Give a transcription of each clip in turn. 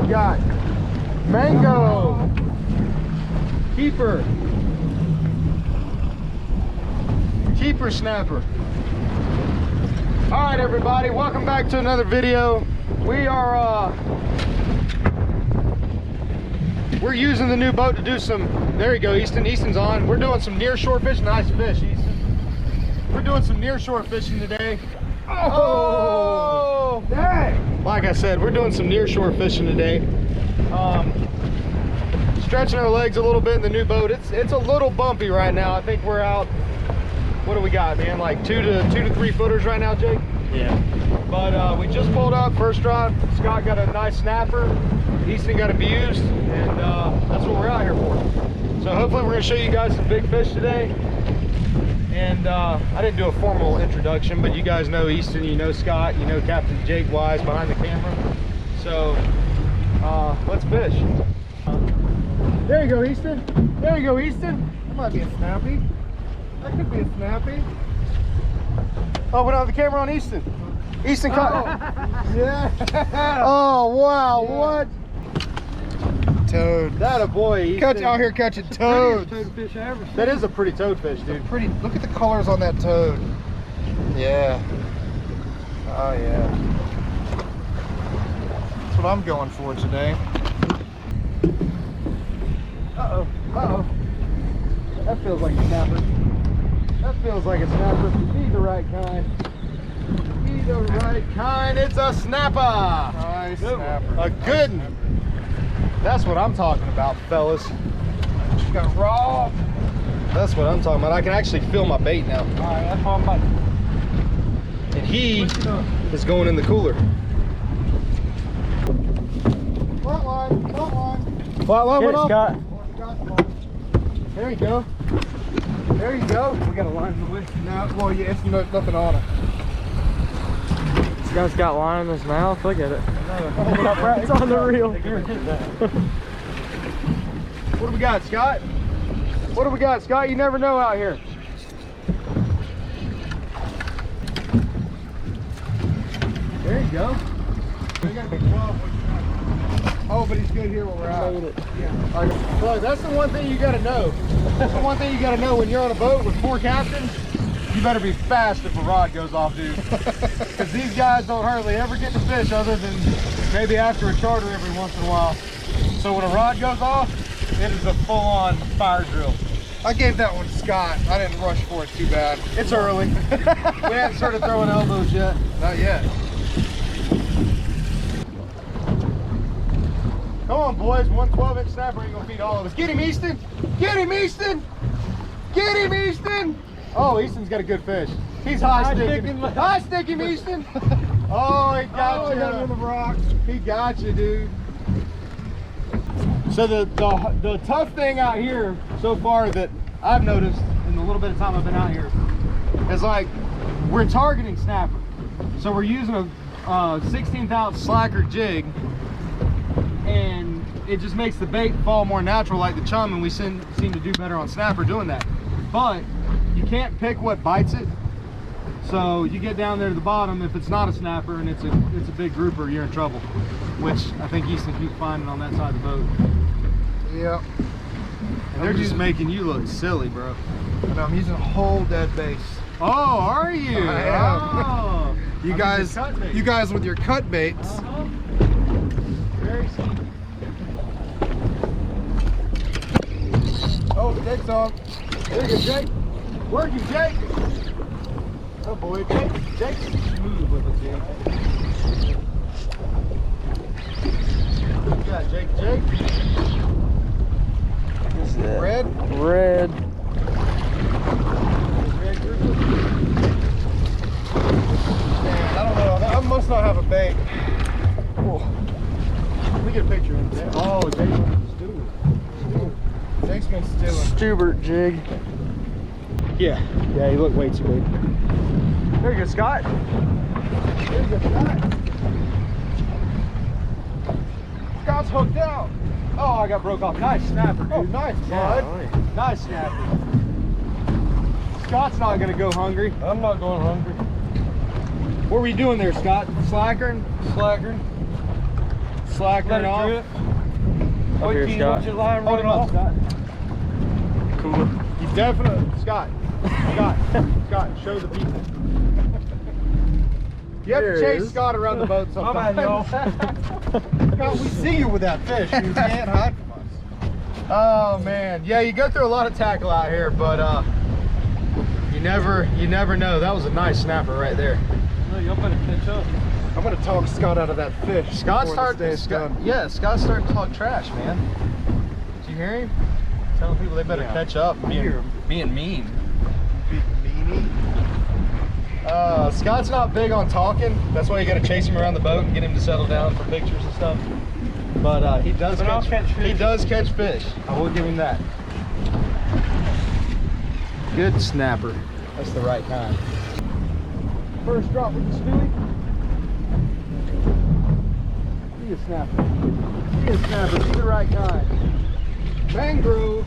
we got? Mango. Keeper. Keeper snapper. All right, everybody, welcome back to another video. We're using the new boat to do some, there you go, Easton. Easton's on. We're doing some near shore fishing. Nice fish, Easton. We're doing some near shore fishing today. Oh, dang. Like I said, we're doing some near shore fishing today. Stretching our legs a little bit in the new boat. It's a little bumpy right now. I think we're out, what do we got, man? Like two to 3 footers right now, Jake? Yeah. But we just pulled up, first drop. Scott got a nice snapper. Easton got abused, and that's what we're out here for. So hopefully we're gonna show you guys some big fish today. And I didn't do a formal introduction, but you guys know Easton, you know Scott, you know Captain Jake Wise behind the camera. So let's fish. There you go, Easton. There you go, Easton. That might be a snappy. That could be a snappy. Oh, we don't have the camera on Easton. Easton caught. Yeah. Oh, wow, yeah. What? Toad. That a boy, Easton. Catch out here catching toads. Toadfish I ever seen. That is a pretty toadfish, dude. Pretty. Look at the colors on that toad. Yeah. Oh yeah. That's what I'm going for today. Uh-oh. Uh-oh. That feels like a snapper. That feels like a snapper. Be the right kind. Be the right kind. It's a snapper. Nice snapper. A good one. That's what I'm talking about, fellas. You got raw. That's what I'm talking about. I can actually feel my bait now. All right, that's what I'm about. And he is going in the cooler. Front line. Front line. Flat line went off. Scott. There you go. There you go. We got a line in the way. No, well, yeah, it's nothing on it. This guy's got line in his mouth. Look at it. Oh, it's on the reel. What do we got, Scott? What do we got, Scott? You never know out here. There you go. Oh, but he's good here where we're at. Yeah. All right. Well, that's the one thing you got to know. That's the one thing you got to know when you're on a boat with 4 captains. You better be fast if a rod goes off, dude. Because these guys don't hardly ever get to fish other than maybe after a charter every once in a while. So when a rod goes off, it is a full-on fire drill. I gave that one to Scott. I didn't rush for it too bad. It's early. We haven't started throwing elbows yet. Not yet. Come on, boys. 1 12-inch snapper ain't gonna feed all of us. Get him, Easton. Get him, Easton. Get him, Easton. Oh, Easton's got a good fish. He's high sticking. High sticking, Easton. Oh, he got you. Got him in the rocks. He got you, dude. So the tough thing out here so far that I've noticed in the little bit of time I've been out here is like we're targeting snapper. So we're using a 16th ounce slacker jig, and it just makes the bait fall more natural like the chum, and we seem to do better on snapper doing that. But you can't pick what bites it. So you get down there to the bottom, if it's not a snapper and it's a big grouper, you're in trouble. Which I think Easton keeps finding on that side of the boat. Yep. And they're just making you look silly, bro. And I'm using a whole dead base. Oh, are you? I am. Oh. You guys with your cut baits. Very sneaky. Oh, the jake's on. There you go, Jake. Working, Jake. Oh boy, Jake's smooth with it, Jake. What you got, Jake? What's that? Red? Red. Red grouper? Man, I don't know. I must not have a bait. Oh. Let me get a picture of it. Oh, Jake's steward. Jake's been stealing. Stubert jig. Yeah, he looked way too big. There you go, Scott. There you go, Scott. Scott's hooked out. Oh, I got broke off. Nice snapper, dude. Oh, nice, Yeah, bud. nice snapper. Scott's not gonna go hungry. I'm not going hungry. What were you doing there, Scott? Slackering? Slackering. slackering off. Up here, Scott. Hold him up, Scott. Cool. You definitely, Scott, show the people. You have to chase Scott around the boat sometimes. Scott, we see you with that fish. You can't hide from us. Oh man, yeah, you go through a lot of tackle out here, but you never know. That was a nice snapper right there. No, y'all better catch up. I'm gonna talk Scott out of that fish. Scott's starting to talk trash, man. Did you hear him? Telling people they better catch up. Being mean. Big meanie. Scott's not big on talking. That's why you gotta chase him around the boat and get him to settle down for pictures and stuff. But he does catch fish. He does catch fish. I will give him that. Good snapper. That's the right kind. First drop with the Stewie. Be a snapper. Be a snapper. Be the right kind. Mangrove.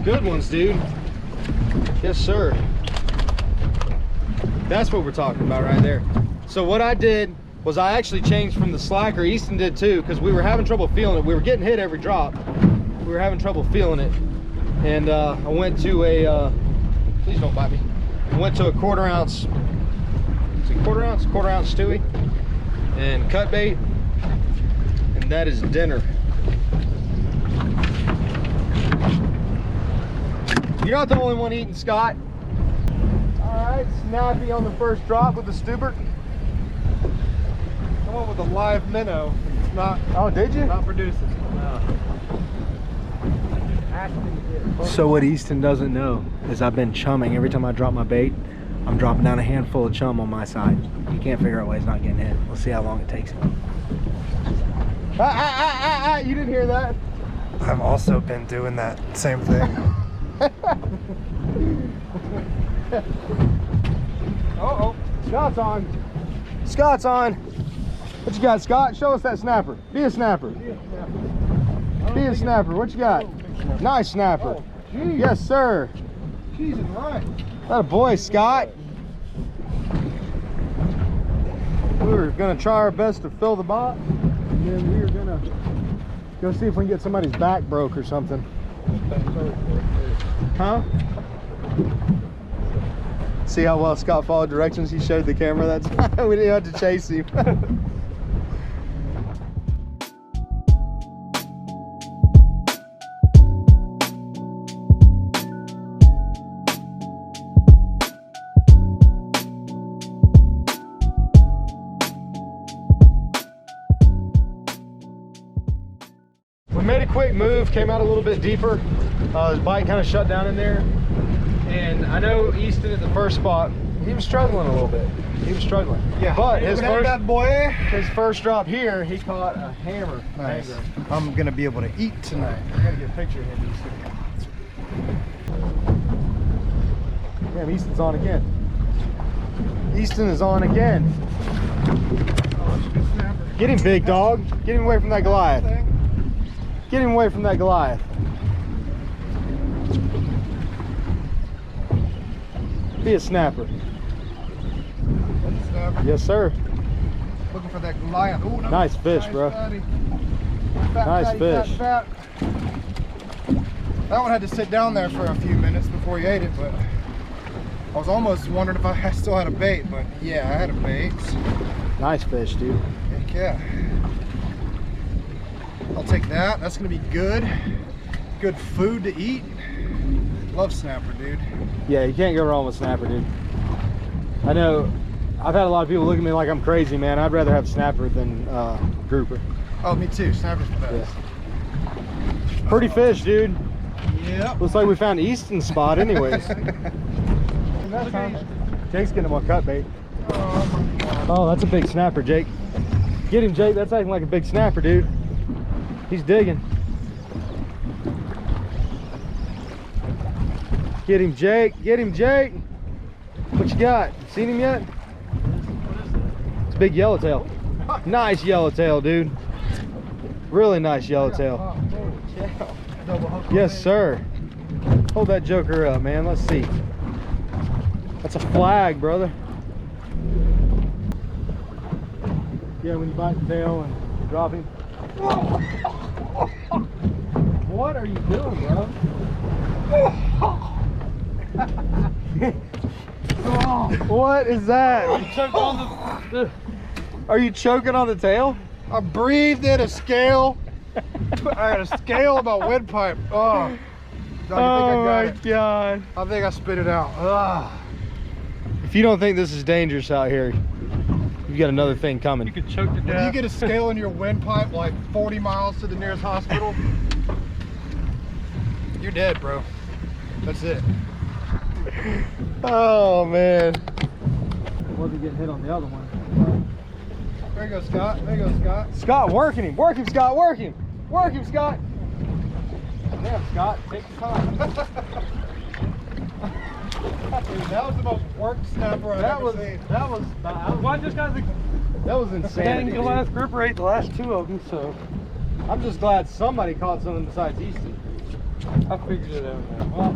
Good ones, dude. Yes, sir. That's what we're talking about right there. So what I did was I actually changed from the slacker. Easton did too, because we were having trouble feeling it. We were getting hit every drop. We were having trouble feeling it. And I went to a, please don't bite me. I went to a quarter ounce Stewie and cut bait. And that is dinner. You're not the only one eating, Scott. All right, snappy on the first drop with the Stubert. Come on with a live minnow. It's not. Oh, did you? Not producing. So what Easton doesn't know is I've been chumming. Every time I drop my bait, I'm dropping down a handful of chum on my side. You can't figure out why he's not getting hit. We'll see how long it takes him. You didn't hear that? I've also been doing that same thing. Uh-oh. Scott's on. Scott's on. What you got, Scott? Show us that snapper. Be a snapper. Be a snapper. What you got? Nice snapper. Oh, yes, sir. Jesus, right. That a boy, Scott. We were gonna try our best to fill the box, and then we were gonna go see if we can get somebody's back broke or something. Huh? See how well Scott followed directions? He showed the camera that time. We didn't have to chase him. We made a quick move, came out a little bit deeper. His bite kind of shut down in there. And I know Easton at the first spot, he was struggling a little bit. He was struggling. Yeah. But his first drop here, he caught a hammer. Nice. I'm gonna be able to eat tonight. I gotta get a picture of him, Easton. Damn, Easton's on again. Easton is on again. Get him, big dog. Get him away from that Goliath. Get him away from that Goliath. Be a snapper. Snapper. Yes, sir. Looking for that Goliath. Ooh, nice fish, bro. Nice fish. Fat. That one had to sit down there for a few minutes before he ate it, but I was almost wondering if I still had a bait, but yeah, I had a bait. Nice fish, dude. Heck yeah. I'll take that. That's gonna be good. Good food to eat. Love snapper, dude. Yeah, you can't go wrong with snapper, dude. I know I've had a lot of people look at me like I'm crazy, man. I'd rather have snapper than grouper. Oh, me too. Snapper's the best. Yeah. Pretty fish, dude. Yep. Looks like we found Easton's spot anyways. Jake's getting him on cut bait. Oh, that's a big snapper, Jake. Get him, Jake. That's acting like a big snapper, dude. He's digging. Get him, Jake. Get him, Jake. What you got? Seen him yet? It's a big yellowtail. Nice yellowtail, dude. Really nice yellowtail. Yes, sir. Hold that joker up, man. Let's see. That's a flag, brother. Yeah, when you bite the tail and drop him. What are you doing, bro? What is that? Are you choking on the tail? I breathed in a scale. I got a scale of my windpipe. Oh, Oh my God. I think I spit it out. Ugh. If you don't think this is dangerous out here, you've got another thing coming. You could choke to If death. you get a scale in your windpipe like 40 miles to the nearest hospital, you're dead, bro. That's it. Oh man. Wasn't getting hit on the other one. There you go, Scott. There you go, Scott. Scott, working him. Work him, Scott. Work him. Work him, Scott. Damn, Scott. Take your time. Dude, that was the most worked snapper I've ever seen. That was insanity. The last grouper ate the last two of them, so I'm just glad somebody caught something besides Easton. I figured it out now. Well,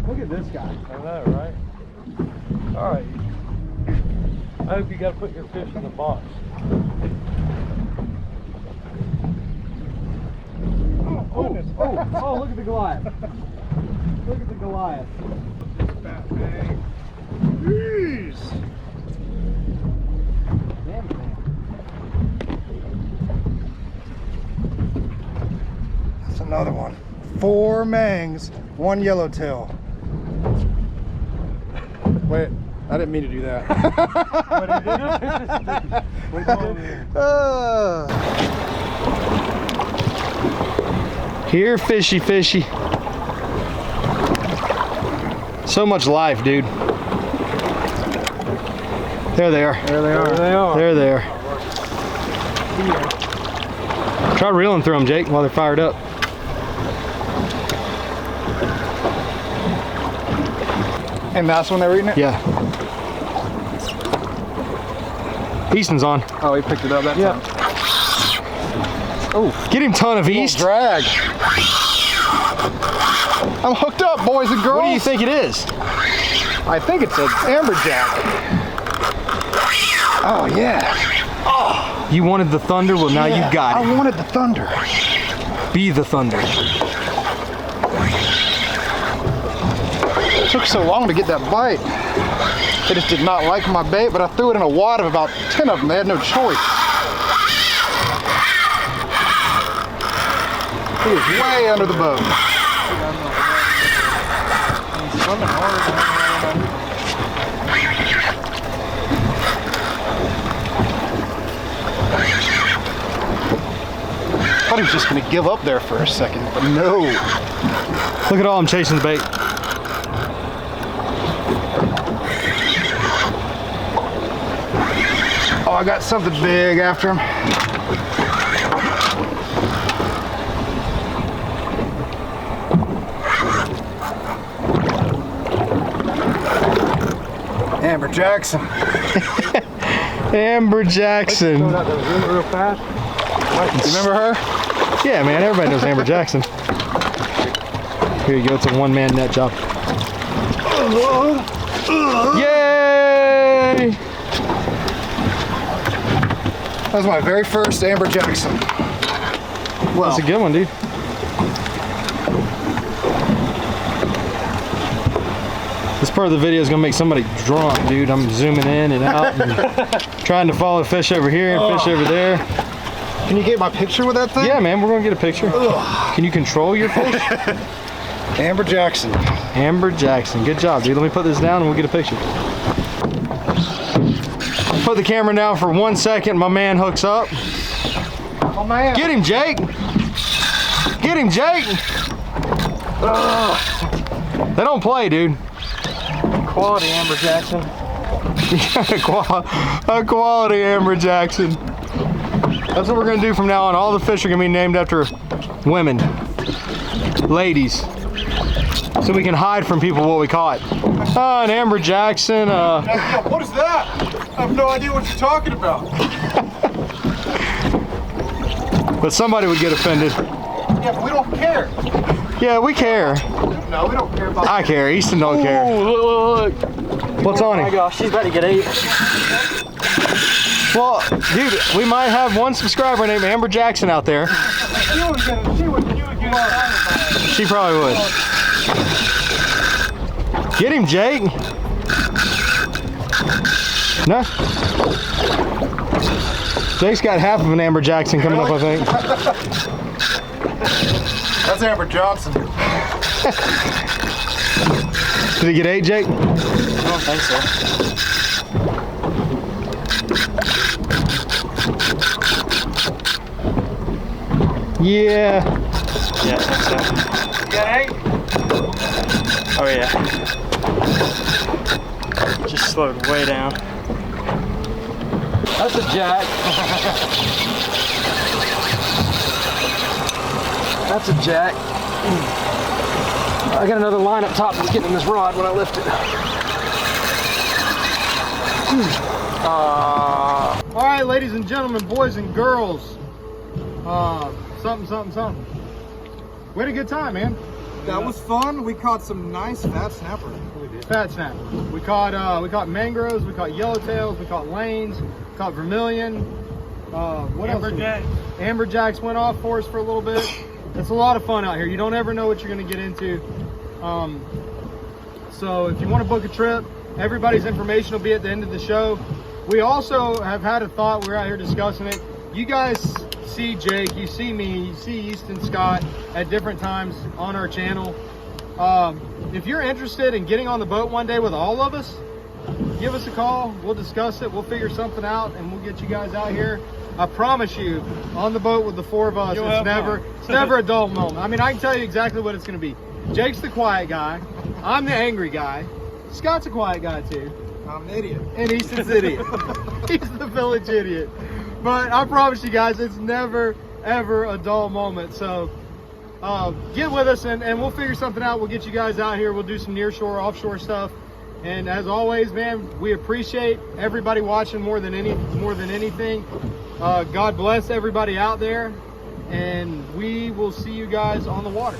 look at this guy. I know, right? All right. I hope you got to put your fish in the box. Oh, look at the Goliath. Look at the Goliath. Jeez. Damn it, man. That's another one. 4 mangs, 1 yellowtail. Wait, I didn't mean to do that. Here, fishy, fishy. So much life, dude. There they are. There they are. There they are. There they are. Try reeling through them, Jake, while they're fired up. And that's when they were eating it? Yeah. Easton's on. Oh, he picked it up that time. Oh, get him, ton of East. Drag. I'm hooked up, boys and girls. What do you think it is? I think it's an amberjack. Oh, yeah. You wanted the thunder? Well, now Yeah, you got it. I wanted the thunder. Be the thunder. It took so long to get that bite. They just did not like my bait, but I threw it in a wad of about 10 of them. They had no choice. He was way under the boat. I thought he was just going to give up there for a second, but no. Look at all I'm chasing the bait. Oh, I got something big after him. Amber Jackson. Amber Jackson. Real fast. You remember her? Yeah, man, everybody knows Amber Jackson. Here you go, it's a one-man net job. Yay! That was my very first Amber Jackson. Well, That's a good one, dude. This part of the video is gonna make somebody drunk, dude. I'm zooming in and out and trying to follow fish over here and fish over there. can you get my picture with that thing? Yeah, man, we're gonna get a picture. Can you control your fish? Amber Jackson. Amber Jackson, good job, dude. Let me put this down and we'll get a picture. Put the camera down for 1 second. My man hooks up. Oh man. Get him, Jake. Get him, Jake. They don't play, dude. Quality Amber Jackson. A quality Amber Jackson. That's what we're gonna do from now on. All the fish are gonna be named after women, ladies, so we can hide from people what we caught. An Amber Jackson. What is that? I have no idea what you're talking about. But somebody would get offended. Yeah, but we don't care. Yeah, we care. No, we don't care about I care. Easton don't care. Look. What's on Oh my him? gosh, she's about to get 8. Well, dude, we might have one subscriber named Amber Jackson out there. She would get it. She probably would. Get him, Jake. No. Jake's got half of an Amber Jackson coming up, I think. That's Amber Johnson. Did he get 8, Jake? I don't think so. Yeah. Yeah, I think so. You got 8? Oh yeah. Just slowed way down. That's a jack. That's a jack. I got another line up top that's getting in this rod when I lift it. All right, ladies and gentlemen, boys and girls. Something. We had a good time, man. That was fun. We caught some nice fat snappers. Fat snapper. We caught mangroves, we caught yellowtails, we caught lanes, caught vermilion. What else? Amberjacks went off for us for a little bit. It's a lot of fun out here. You don't ever know what you're going to get into. So if you want to book a trip, everybody's information will be at the end of the show. We also have had a thought. We're out here discussing it. You guys see Jake, you see me, you see Easton Scott at different times on our channel. If you're interested in getting on the boat one day with all of us, give us a call. We'll discuss it. We'll figure something out, and we'll get you guys out here. I promise you, on the boat with the 4 of us, it's never a dull moment. I mean, I can tell you exactly what it's going to be. Jake's the quiet guy. I'm the angry guy. Scott's a quiet guy too. I'm an idiot. And Easton's the idiot. He's the village idiot. But I promise you guys, it's never, ever a dull moment. So get with us, and we'll figure something out. We'll get you guys out here. We'll do some nearshore, offshore stuff. And as always, man, we appreciate everybody watching more than anything. God bless everybody out there, and we will see you guys on the water.